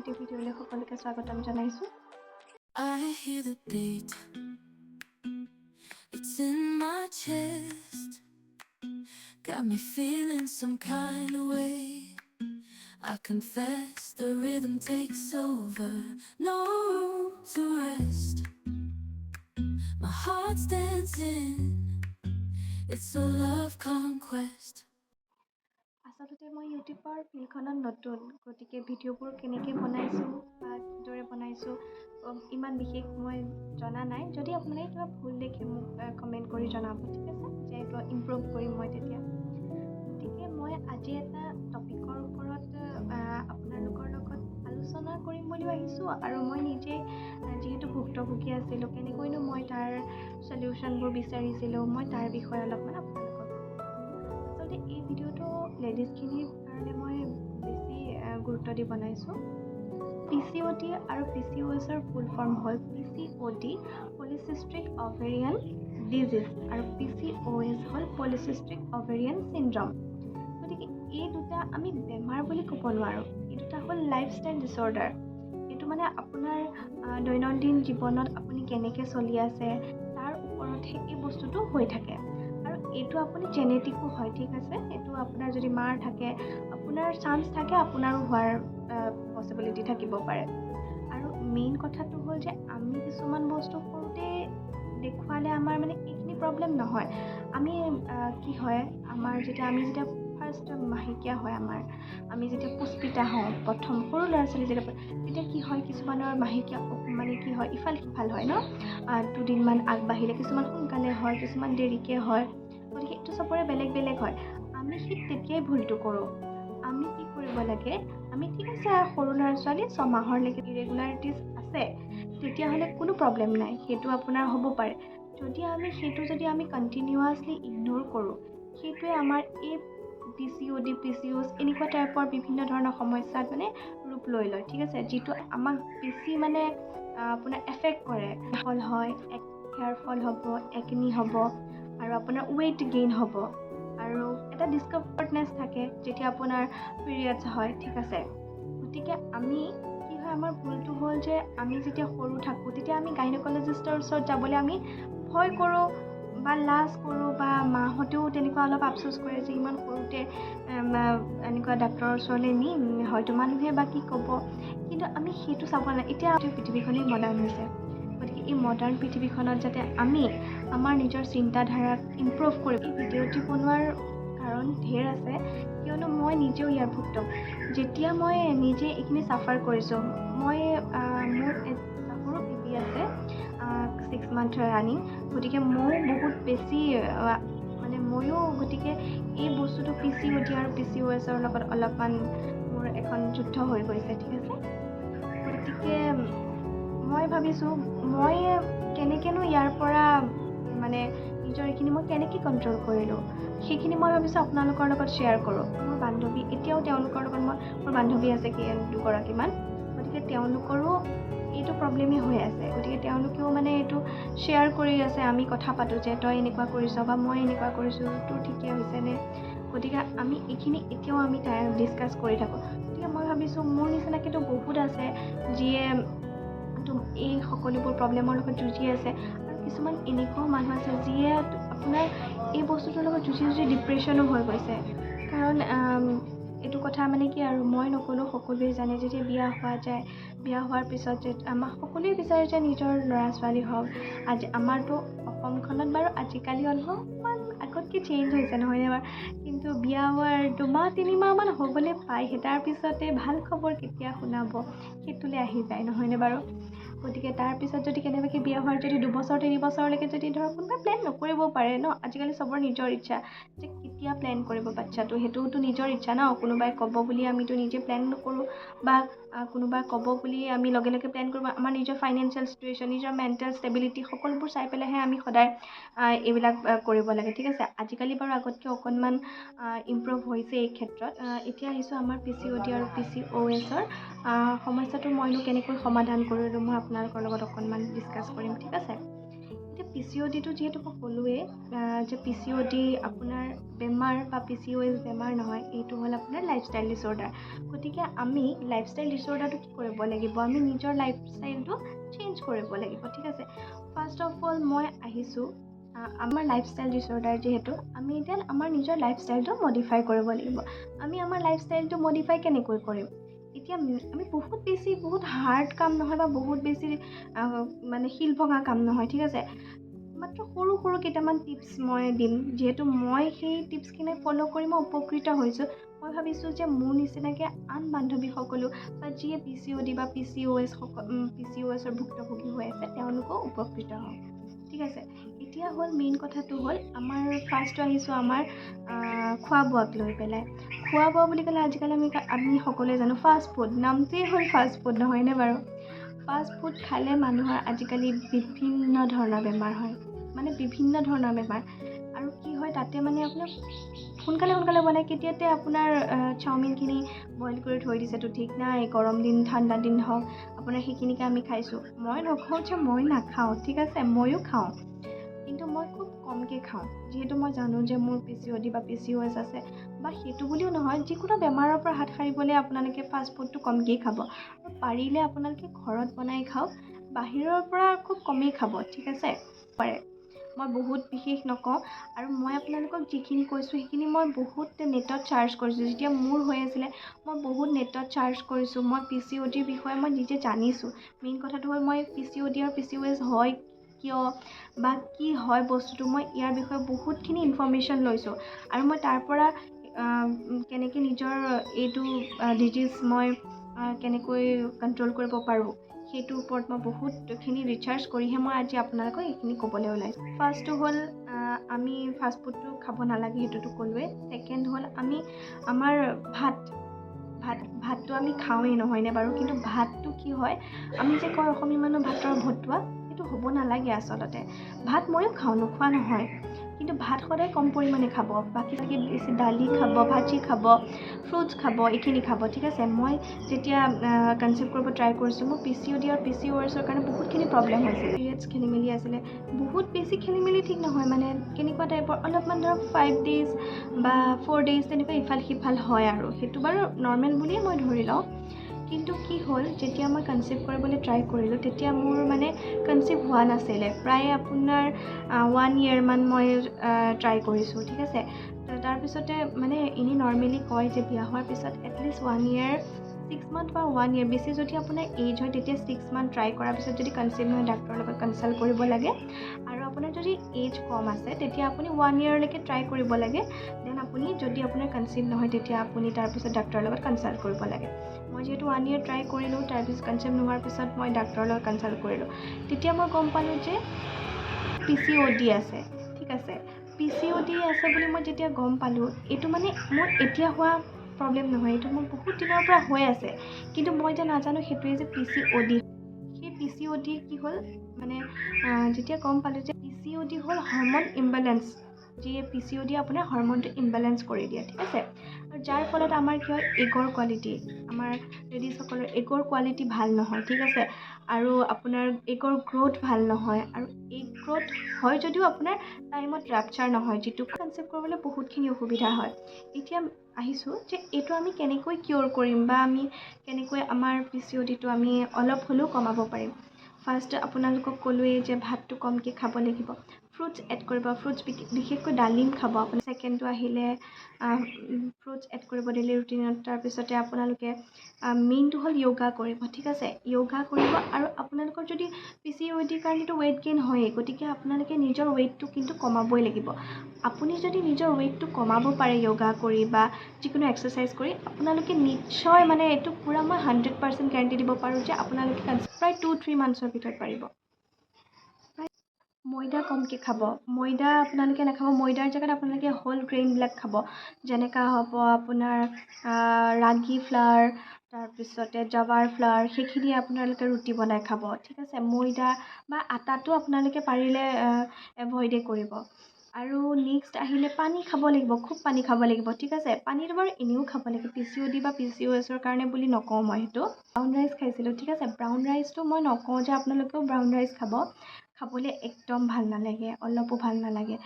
এটি ভিডিঅ'লৈ সকলোকে স্বাগতম জনাইছোঁ। I hear the beat, it's in my chest, got me feeling some kind of way. I confess the rhythm takes over, no room to rest. My heart's dancing, it's a love conquest. আচলতে মই ইউটিউবৰ ফিল্ডখনত নতুন, গতিকে ভিডিঅ'বোৰ কেনেকৈ বনাইছোঁ বা কিদৰে বনাইছোঁ ইমান বিশেষ মই জনা নাই। যদি আপোনালোকে কিবা ভুল দেখে মোক কমেণ্ট কৰি জনাব, ঠিক আছে, যে এইটো ইমপ্ৰুভ কৰিম মই তেতিয়া। গতিকে মই আজি এটা টপিকৰ ওপৰত আপোনালোকৰ লগত আলোচনা কৰিম বুলি আহিছোঁ, আৰু মই নিজে যিহেতু ভুক্তভোগী আছিলোঁ, কেনেকৈনো মই তাৰ চলিউশ্যনবোৰ বিচাৰিছিলোঁ, মই তাৰ বিষয়ে অলপমান আপোনালোকক আচলতে এই ভিডিঅ'টো লেডিজখিনিৰ কাৰণে মই বেছি গুৰুত্ব দি বনাইছোঁ। PCOD আৰু PCOSৰ ফুল ফৰ্ম হ'ল PCOD পলিচিষ্টিক অভেৰিয়ান ডিজিজ আৰু PCOS হ'ল পলিচিষ্টিক অভেৰিয়ান চিণ্ড্ৰম। গতিকে এই দুটা আমি বেমাৰ বুলি ক'ব নোৱাৰোঁ, এই দুটা হ'ল লাইফষ্টাইল ডিছঅৰ্ডাৰ। এইটো মানে আপোনাৰ দৈনন্দিন জীৱনত আপুনি কেনেকৈ চলি আছে তাৰ ওপৰতহে এই বস্তুটো হৈ থাকে। আৰু এইটো আপুনি জেনেটিকো হয়, ঠিক আছে। এইটো আপোনাৰ যদি মাৰ থাকে, আপোনাৰ চান্স থাকে আপোনাৰো হোৱাৰ পচিবিলিটি থাকিব পাৰে। আৰু মেইন কথাটো হ'ল যে আমি কিছুমান বস্তু সৰুতে দেখুৱালে আমাৰ মানে এইখিনি প্ৰব্লেম নহয়। আমি কি হয়, আমি যেতিয়া ফাৰ্ষ্ট মাহেকীয়া হয় আমি যেতিয়া পুষ্পিতা হওঁ, প্ৰথম সৰু ল'ৰা ছোৱালী তেতিয়া কি হয়, কিছুমানৰ মাহেকীয়া মানে কি হয়, ইফাল সিফাল হয় ন, দুদিনমান আগবাঢ়িলে, কিছুমান সোনকালে হয়, কিছুমান দেৰিকৈ হয়। গতিকে এইটো চবৰে বেলেগ বেলেগ হয়। আমি ঠিক তেতিয়াই ভুলটো কৰোঁ। আমি কি কৰিব লাগে, আমি ঠিক আছে সৰু ল'ৰা ছোৱালী 6 মাহৰলৈকে ইৰেগুলাৰিটিজ আছে, তেতিয়াহ'লে কোনো প্ৰব্লেম নাই, সেইটো আপোনাৰ হ'ব পাৰে। যদি আমি কণ্টিনিউৱাছলি ইগন'ৰ কৰোঁ, সেইটোৱে আমাৰ এই PCOD PCOS এনেকুৱা টাইপৰ বিভিন্ন ধৰণৰ সমস্যাত মানে ৰূপ লৈ লয়, ঠিক আছে, যিটো আমাক বেছি মানে আপোনাৰ এফেক্ট কৰে। ফল হয়, হেয়াৰ ফল হ'ব, একনি হ'ব, আৰু আপোনাৰ ৱেইট গেইন হ'ব, আৰু এটা ডিস্কমফৰ্টনেছ থাকে যেতিয়া আপোনাৰ পিৰিয়ডছ হয়, ঠিক আছে। গতিকে আমি কি হয়, আমাৰ ভুলটো হ'ল যে আমি যেতিয়া সৰু থাকোঁ তেতিয়া আমি গাইনকলজিষ্টৰ ওচৰত যাবলৈ আমি ভয় কৰোঁ বা লাজ কৰোঁ, বা মাহঁতেও তেনেকুৱা অলপ আফচোচ কৰে যে ইমান সৰুতে এনেকুৱা ডাক্তৰৰ ওচৰলৈ নিম, হয়তো মানুহে বা কি ক'ব। কিন্তু আমি সেইটো চাব নালাগে। এতিয়া পৃথিৱীখনেই মডাৰ্ণ হৈছে, গতিকে এই মডাৰ্ণ পৃথিৱীখনত যাতে আমি আমাৰ নিজৰ চিন্তাধাৰাক ইমপ্ৰুভ কৰি এই ভিডিঅ'টি বনোৱাৰ কাৰণ ঢেৰ আছে, কিয়নো মই নিজেও ইয়াৰ ভুক্ত। যেতিয়া মই নিজে এইখিনি চাফাৰ কৰিছোঁ, মোৰ সৰু বেবী আছে, 6 মান্থ ৰানিং, গতিকে ময়ো বহুত বেছি গতিকে এই বস্তুটো PCOD আৰু PCOSৰ লগত অলপমান মোৰ এখন যুদ্ধ হৈ গৈছে, ঠিক আছে। গতিকে মই ভাবিছোঁ মই কেনেকৈনো ইয়াৰ পৰা মানে নিজৰ এইখিনি মই কেনেকৈ কণ্ট্ৰল কৰিলোঁ, সেইখিনি মই ভাবিছোঁ আপোনালোকৰ লগত শ্বেয়াৰ কৰোঁ। মোৰ বান্ধৱী, এতিয়াও তেওঁলোকৰ লগত মোৰ বান্ধৱী আছে দুগৰাকীমান, গতিকে তেওঁলোকৰো এইটো প্ৰব্লেমেই হৈ আছে। গতিকে তেওঁলোকেও মানে এইটো শ্বেয়াৰ কৰি আছে, আমি কথা পাতোঁ যে তই এনেকুৱা কৰিছ বা মই এনেকুৱা কৰিছোঁ, তোৰ ঠিকে হৈছেনে। গতিকে আমি এইখিনি এতিয়াও আমি ডিছকাছ কৰি থাকোঁ। গতিকে মই ভাবিছোঁ মোৰ নিচিনাকৈতো বহুত আছে যিয়ে এই সকলোবোৰ প্ৰব্লেমৰ লগত যুঁজি আছে, আৰু কিছুমান এনেকুৱাও মানুহ আছে যিয়ে আপোনাৰ এই বস্তুটোৰ লগত যুঁজি ডিপ্ৰেশ্যনো হৈ গৈছে। কাৰণ এইটো কথা মানে কি, আৰু মই নক'লেও সকলোৱে জানে, যেতিয়া বিয়া হোৱা যায়, বিয়া হোৱাৰ পিছত যে আমাক সকলোৱে বিচাৰে যে নিজৰ ল'ৰা ছোৱালী হওক। আজি আমাৰতো অসমখনত বাৰু আজিকালি অলপমান আগতকৈ চেঞ্জ হৈছে, নহয়নে বাৰু, কিন্তু বিয়া হোৱাৰ 2 মাহ 3 মাহমান হ'বলৈ পায়হে, তাৰপিছতে ভাল খবৰ কেতিয়া শুনাব সেইটোলৈ আহি যায়, নহয়নে বাৰু। গতিকে তাৰপিছত যদি কেনেবাকৈ বিয়া হোৱাৰ যদি 2 বছৰ 3 বছৰলৈকে যদি ধৰক কোনোবাই প্লেন নকৰিবও পাৰে ন, আজিকালি চবৰ নিজৰ ইচ্ছা যে কেতিয়া প্লেন কৰিব বাচ্ছাটো, সেইটোতো নিজৰ ইচ্ছা ন। কোনোবাই ক'ব বুলি আমিতো নিজে প্লেন নকৰোঁ, বা কোনোবাই ক'ব বুলি আমি লগে লগে প্লেন কৰিব। আমাৰ নিজৰ ফাইনেন্সিয়েল চিটুৱেশ্যন, নিজৰ মেণ্টেল ষ্টেবিলিটি সকলোবোৰ চাই পেলাইহে আমি সদায় এইবিলাক কৰিব লাগে, ঠিক আছে। আজিকালি বাৰু আগতকৈ অকণমান ইমপ্ৰুভ হৈছে এই ক্ষেত্ৰত। এতিয়া আহিছোঁ আমাৰ PCOD আৰু PCOSৰ সমস্যাটো মইনো কেনেকৈ সমাধান কৰিলোঁ, মই আপোনালোকৰ লগত অকণমান ডিছকাছ কৰিম, ঠিক আছে। এতিয়া PCODটো যিহেতু মই ক'লোৱেই যে PCOD আপোনাৰ বেমাৰ বা PCOS বেমাৰ নহয়, এইটো হ'ল আপোনাৰ লাইফষ্টাইল ডিছঅৰ্ডাৰ। গতিকে আমি লাইফষ্টাইল ডিছঅৰ্ডাৰটো কি কৰিব লাগিব, আমি নিজৰ লাইফষ্টাইলটো চেঞ্জ কৰিব লাগিব, ঠিক আছে। ফাৰ্ষ্ট অফ অল মই আহিছোঁ আমাৰ লাইফষ্টাইল ডিছঅৰ্ডাৰ যিহেতু আমি এতিয়া আমাৰ নিজৰ লাইফষ্টাইলটো মডিফাই কৰিব লাগিব। আমি আমাৰ লাইফষ্টাইলটো মডিফাই কেনেকৈ কৰিম? এতিয়া আমি বহুত হাৰ্ড কাম নহয় বা বহুত বেছি মানে শিল ভঙা কাম নহয়, ঠিক আছে। মাত্ৰ সৰু সৰু কেইটামান টিপছ মই দিম, যিহেতু মই সেই টিপছখিনি ফ'ল' কৰি মই উপকৃত হৈছোঁ। মই ভাবিছোঁ যে মোৰ নিচিনাকৈ আন বান্ধৱীসকলো বা যিয়ে PCOD বা PCOSৰ ভুক্তভোগী হৈ আছে তেওঁলোকেও উপকৃত হওক, ঠিক আছে। এতিয়া হ'ল মেইন কথাটো হ'ল আমাৰ ফাৰ্ষ্টটো আহিছোঁ আমাৰ খোৱা বোৱাক লৈ পেলাই। খোৱা বোৱা বুলি ক'লে আজিকালি আমি সকলোৱে জানো ফাষ্ট ফুড, নামটোৱেই হ'ল ফাষ্ট ফুড, নহয়নে বাৰু? ফাষ্ট ফুড খালে মানুহৰ আজিকালি বিভিন্ন ধৰণৰ বেমাৰ হয়, মানে বিভিন্ন ধৰণৰ বেমাৰ। আৰু কি হয় তাতে মানে আপোনাৰ সোনকালে বনায়, কেতিয়াতে আপোনাৰ চাওমিনখিনি বইল কৰি থৈ দিছেতো ঠিক নাই, গৰম দিন ঠাণ্ডা দিন হওক আপোনাৰ সেইখিনিকে আমি খাইছোঁ। মই নকওঁ যে মই নাখাওঁ, ঠিক আছে, ময়ো খাওঁ, কিন্তু মই খুব কমকৈ খাওঁ, যিহেতু মই জানো যে মোৰ PCOD বা PCOS আছে। বা সেইটো বুলিও নহয়, যিকোনো বেমাৰৰ পৰা হাত সাৰিবলৈ আপোনালোকে ফাষ্ট ফুডটো কমকৈ খাব, আৰু পাৰিলে আপোনালোকে ঘৰত বনাই খাওক, বাহিৰৰ পৰা খুব কমেই খাব, ঠিক আছে। পাৰে মই বহুত বিশেষ নকওঁ, আৰু মই আপোনালোকক যিখিনি কৈছোঁ সেইখিনি মই বহুত নেটত চাৰ্চ কৰিছোঁ। যেতিয়া মোৰ হৈ আছিলে মই বহুত নেটত চাৰ্চ কৰিছোঁ, মই PCODৰ বিষয়ে মই নিজে জানিছোঁ। মেইন কথাটো হ'ল মই PCOD আৰু PCOS হয় কিয় বা কি হয় বস্তুটো, মই ইয়াৰ বিষয়ে বহুতখিনি ইনফৰ্মেশ্যন লৈছোঁ, আৰু মই তাৰ পৰা কেনেকৈ নিজৰ এইটো ডিজিজ মই কেনেকৈ কণ্ট্ৰল কৰিব পাৰোঁ সেইটোৰ ওপৰত মই বহুতখিনি ৰিচাৰ্চ কৰিহে মই আজি আপোনালোকক এইখিনি ক'বলৈ ওলাইছোঁ। ফাৰ্ষ্টটো হ'ল আমি ফাষ্টফুডটো খাব নালাগে, সেইটোতো ক'লোৱেই। ছেকেণ্ড হ'ল আমি আমাৰ ভাতটো আমি খাওঁৱেই, নহয়নে বাৰু? কিন্তু ভাতটো কি হয়, আমি যে কয় অসমীয়া মানুহ ভাতৰ ভতুৱা, সেইটো হ'ব নালাগে আচলতে। ভাত ময়ো খাওঁ, নোখোৱা নহয়, কিন্তু ভাত সদায় কম পৰিমাণে খাব, বাকী বেছি দালি খাব, ভাজি খাব, ফ্ৰুটছ খাব, এইখিনি খাব, ঠিক আছে। মই যেতিয়া কনচিভ কৰিব ট্ৰাই কৰিছোঁ, মোৰ PCOD আৰু PCOSৰ কাৰণে বহুতখিনি প্ৰব্লেম হৈছিলে। পিৰিয়ডছ খেলি মেলি আছিলে, বহুত বেছি খেলি মেলি ঠিক নহয়, মানে কেনেকুৱা টাইপৰ অলপমান ধৰক 5 days বা 4 days তেনেকুৱা ইফাল সিফাল হয়, আৰু সেইটো বাৰু নৰ্মেল বুলিয়ে মই ধৰি লওঁ। কিন্তু কি হ'ল, যেতিয়া মই কনচিভ কৰিবলৈ ট্ৰাই কৰিলোঁ তেতিয়া মোৰ মানে কনচিভ হোৱা নাছিলে। প্ৰায় আপোনাৰ 1 year মান মই ট্ৰাই কৰিছোঁ, ঠিক আছে। তাৰপিছতে মানে এনেই নৰ্মেলি কয় যে বিয়া হোৱাৰ পিছত এটলিষ্ট 1 year 6 month বা 1 year, বেছি যদি আপোনাৰ এজ হয় তেতিয়া 6 month ট্ৰাই কৰাৰ পিছত যদি কনচিভ নহয় ডাক্তৰৰ লগত কনচাল্ট কৰিব লাগে, আৰু আপোনাৰ যদি এজ কম আছে তেতিয়া আপুনি 1 yearলৈকে ট্ৰাই কৰিব লাগে। দেন আপুনি যদি আপোনাৰ কনচিভ নহয় তেতিয়া আপুনি তাৰপিছত ডাক্তৰৰ লগত কনচাল্ট কৰিব লাগে। মই যিহেতু 1 year ট্ৰাই কৰিলোঁ, তাৰপিছত কনচিভ নোহোৱাৰ পিছত মই ডাক্তৰৰ লগত কনচাল্ট কৰিলোঁ, তেতিয়া মই গম পালোঁ যে PCOD আছে, ঠিক আছে। PCOD আছে বুলি মই যেতিয়া গম পালোঁ, এইটো মানে মোৰ এতিয়া হোৱা প্ৰব্লেম নহয়, এইটো মোৰ বহুত দিনৰ পৰা হৈ আছে, কিন্তু মই যে নাজানো সেইটোৱে যে PCOD। সেই PCOD কি হ'ল, মানে যেতিয়া গম পালোঁ যে PCOD হ'ল হৰম'ন ইমবেলেঞ্চ, যিয়ে PCOD আপোনাৰ হৰম'নটো ইমবেলেঞ্চ কৰি দিয়ে, ঠিক আছে। আৰু যাৰ ফলত আমাৰ কি হয়, এগৰ কোৱালিটি, আমাৰ লেডিজসকলৰ এগৰ কোৱালিটি ভাল নহয়, ঠিক আছে। আৰু আপোনাৰ এগৰ গ্ৰ'থ ভাল নহয়, আৰু এগ গ্ৰ'থ হয় যদিও আপোনাৰ টাইমত ৰাপচাৰ নহয়, যিটো কনচিভ কৰিবলৈ বহুতখিনি অসুবিধা হয়। এতিয়া আহিছোঁ যে এইটো আমি কেনেকৈ কিয়ৰ কৰিম, বা আমি কেনেকৈ আমাৰ PCODটো আমি অলপ হ'লেও কমাব পাৰিম। ফাৰ্ষ্ট আপোনালোকক ক'লোৱেই যে ভাতটো কমকৈ খাব লাগিব, ফ্ৰুটছ এড কৰিব, ফ্ৰুটছ বিশেষকৈ ডালিম খাব আপুনি। ছেকেণ্ডটো আহিলে ফ্ৰুটছ এড কৰিব ডেইলি ৰুটিনত। তাৰপিছতে আপোনালোকে মেইনটো হ'ল য়োগা কৰিব, ঠিক আছে। য়োগা কৰিব, আৰু আপোনালোকৰ যদি PCODৰ কাৰণেতো ৱেইট গেইন হয়েই, গতিকে আপোনালোকে নিজৰ ৱেইটটো কিন্তু কমাবই লাগিব। আপুনি যদি নিজৰ ৱেইটটো কমাব পাৰে য়োগা কৰি বা যিকোনো এক্সাৰচাইজ কৰি, আপোনালোকে নিশ্চয়, মানে এইটো পূৰা মই 100% গেৰাণ্টি দিব পাৰোঁ যে আপোনালোকে প্ৰায় 2-3 monthsৰ ভিতৰত পাৰিব। ময়দা কমকৈ খাব, ময়দা আপোনালোকে নাখাব, ময়দাৰ জেগাত আপোনালোকে হোল গ্ৰেইনবিলাক খাব, যেনেকুৱা হ'ব আপোনাৰ ৰাগী ফ্লাৱাৰ, তাৰপিছতে জাৱাৰ ফ্লাৱাৰ, সেইখিনি আপোনালোকে ৰুটি বনাই খাব, ঠিক আছে। ময়দা বা আটাটো আপোনালোকে পাৰিলে এভইডেই কৰিব। আৰু নেক্সট আহিলে পানী খাব লাগিব, খুব পানী খাব লাগিব, ঠিক আছে। পানীটো বাৰু এনেও খাব লাগে, PCOD বা PCOSৰ কাৰণে বুলি নকওঁ মই সেইটো। ব্ৰাউন ৰাইচ খাইছিলোঁ, ঠিক আছে। ব্ৰাউন ৰাইচটো মই নকওঁ যে আপোনালোকেও ব্ৰাউন ৰাইচ খাব, খাবলৈ একদম ভাল নালাগে, অলপো ভাল নালাগে।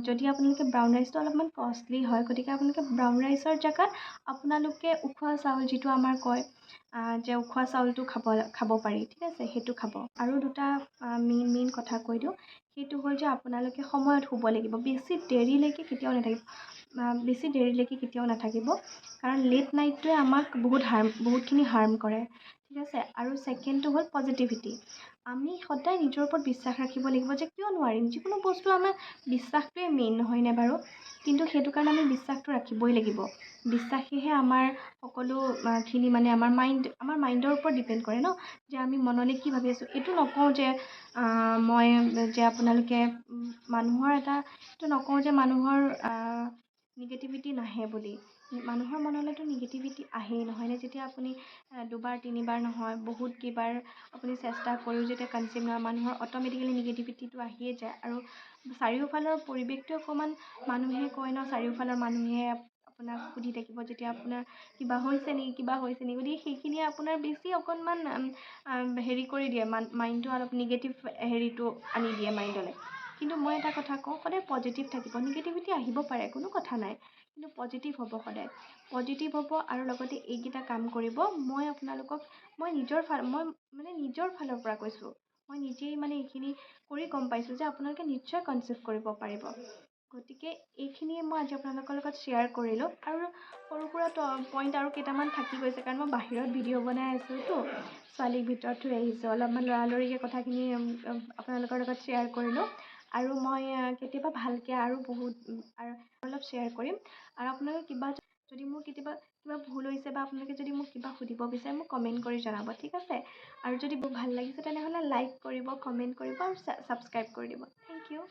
যদি আপোনালোকে ব্ৰাউন ৰাইচটো অলপমান কষ্টলি হয়, গতিকে আপোনালোকে ব্ৰাউন ৰাইচৰ জেগাত আপোনালোকে উখোৱা চাউল যিটো আমাৰ কয় যে উখোৱা চাউলটো খাব পাৰি, ঠিক আছে, সেইটো খাব। আৰু দুটা মেইন কথা কৈ দিওঁ, সেইটো হ'ল যে আপোনালোকে সময়ত শুব লাগিব। বেছি দেৰিলৈকে কেতিয়াও নাথাকিব, কাৰণ লেট নাইটটোৱে আমাক বহুতখিনি হাৰ্ম কৰে, ঠিক আছে। আৰু ছেকেণ্ডটো হ'ল পজিটিভিটি। আমি সদায় নিজৰ ওপৰত বিশ্বাস ৰাখিব লাগিব যে কিয় নোৱাৰিম। যিকোনো বস্তু আমাৰ বিশ্বাসটোৱে মেইন, নহয়নে বাৰু? কিন্তু সেইটো কাৰণে আমি বিশ্বাসটো ৰাখিবই লাগিব। বিশ্বাসেহে আমাৰ সকলোখিনি মানে আমাৰ মাইণ্ডৰ ওপৰত ডিপেণ্ড কৰে ন, যে আমি মনলৈ কি ভাবি আছোঁ। এইটো নকওঁ যে আপোনালোকে মানুহৰ নিগেটিভিটি নাহে বুলি। মানুহৰ মনলৈতো নিগেটিভিটি আহেই, নহয়নে? যেতিয়া আপুনি দুবাৰ তিনিবাৰ নহয় বহুত কেইবাৰ আপুনি চেষ্টা কৰিও যেতিয়া কনচিভ নহয়, মানুহৰ অট'মেটিকেলি নিগেটিভিটিটো আহিয়ে যায়। আৰু চাৰিওফালৰ পৰিৱেশটো অকণমান, মানুহে কয় ন, চাৰিওফালৰ মানুহে আপোনাক সুধি থাকিব যেতিয়া আপোনাৰ কিবা হৈছে নেকি। গতিকে সেইখিনিয়ে আপোনাৰ বেছি অকণমান হেৰি কৰি দিয়ে, মাইণ্ডটো অলপ নিগেটিভ হেৰিটো আনি দিয়ে মাইণ্ডলৈ। কিন্তু মই এটা কথা কওঁ, সদায় পজিটিভ থাকিব। নিগেটিভিটি আহিব পাৰে, কোনো কথা নাই, কিন্তু পজিটিভ হ'ব সদায়। পজিটিভ হ'ব আৰু লগতে এইকেইটা কাম কৰিব। মই নিজৰ ফালৰ পৰা কৈছোঁ। মই নিজেই এইখিনি কৰি গম পাইছোঁ যে আপোনালোকে নিশ্চয় কনচিভ কৰিব পাৰিব। গতিকে এইখিনিয়ে মই আজি আপোনালোকৰ লগত শ্বেয়াৰ কৰিলোঁ। আৰু সৰু সুৰা পইণ্ট আৰু কেইটামান থাকি গৈছে, কাৰণ মই বাহিৰত ভিডিঅ' বনাই আছোঁতো, ছোৱালীক ভিতৰত থৈ আহিছোঁ। অলপমান লৰালৰিকৈ কথাখিনি আপোনালোকৰ লগত শ্বেয়াৰ কৰিলোঁ। আৰু মই কেতিয়াবা ভালকৈ আৰু অলপ শ্বেয়াৰ কৰিম। আৰু আপোনালোকে যদি মোৰ কেতিয়াবা কিবা ভুল হৈছে বা আপোনালোকে যদি মোক কিবা সুধিব বিচাৰে, মোক কমেণ্ট কৰি জনাব, ঠিক আছে। আৰু যদি ভাল লাগিছে তেনেহ'লে লাইক কৰিব, কমেণ্ট কৰিব আৰু ছাবস্ক্ৰাইব কৰি দিব। Thank U.